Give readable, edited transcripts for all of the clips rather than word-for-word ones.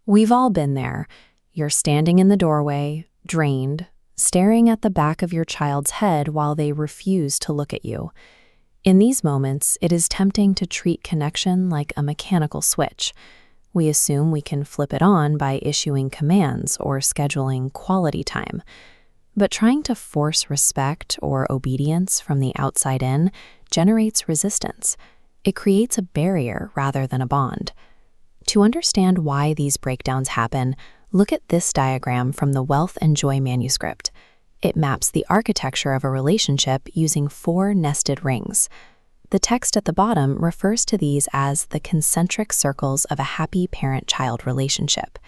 We've all been there. You're standing in the doorway, drained, staring at the back of your child's head while they refuse to look at you. In these moments, it is tempting to treat connection like a mechanical switch. We assume we can flip it on by issuing commands or scheduling quality time. But trying to force respect or obedience from the outside in generates resistance. It creates a barrier rather than a bond. To understand why these breakdowns happen, look at this diagram from the Wealth and Joy manuscript. It maps the architecture of a relationship using 4 nested rings. The text at the bottom refers to these as the concentric circles of a happy parent-child relationship.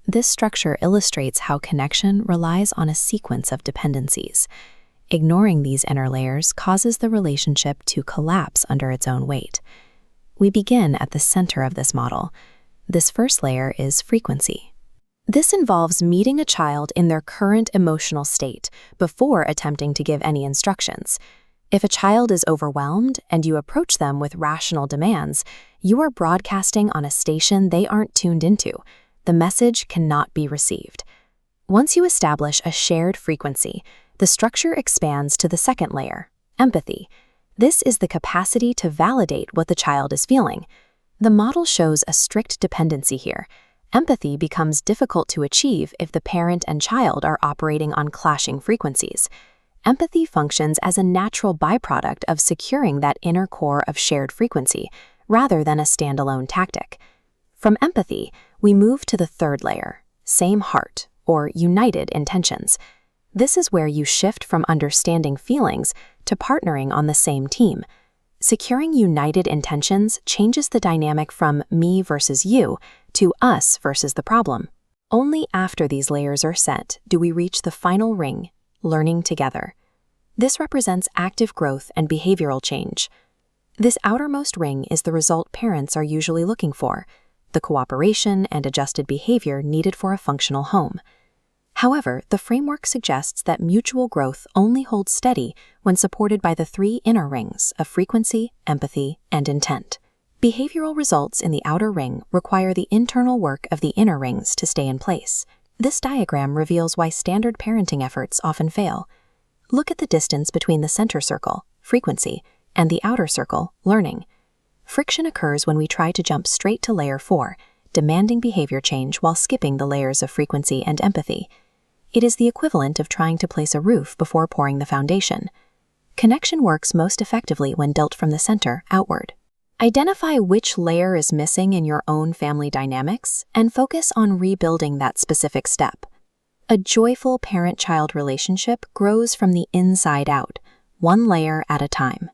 This structure illustrates how connection relies on a sequence of dependencies. Ignoring these inner layers causes the relationship to collapse under its own weight. We begin at the center of this model. This first layer is frequency. This involves meeting a child in their current emotional state before attempting to give any instructions. If a child is overwhelmed and you approach them with rational demands, you are broadcasting on a station they aren't tuned into. The message cannot be received. Once you establish a shared frequency, the structure expands to the second layer, empathy. This is the capacity to validate what the child is feeling. The model shows a strict dependency here. Empathy becomes difficult to achieve if the parent and child are operating on clashing frequencies. Empathy functions as a natural byproduct of securing that inner core of shared frequency, rather than a standalone tactic. From empathy, we move to the third layer, same heart, or united intentions. This is where you shift from understanding feelings to partnering on the same team. Securing united intentions changes the dynamic from me versus you to us versus the problem. Only after these layers are set do we reach the final ring, learning together. This represents active growth and behavioral change. This outermost ring is the result parents are usually looking for, the cooperation and adjusted behavior needed for a functional home. However, the framework suggests that mutual growth only holds steady when supported by the 3 inner rings of frequency, empathy, and intent. Behavioral results in the outer ring require the internal work of the inner rings to stay in place. This diagram reveals why standard parenting efforts often fail. Look at the distance between the center circle, frequency, and the outer circle, learning. Friction occurs when we try to jump straight to layer 4, demanding behavior change while skipping the layers of frequency and empathy. It is the equivalent of trying to place a roof before pouring the foundation. Connection works most effectively when dealt from the center outward. Identify which layer is missing in your own family dynamics and focus on rebuilding that specific step. A joyful parent-child relationship grows from the inside out, one layer at a time.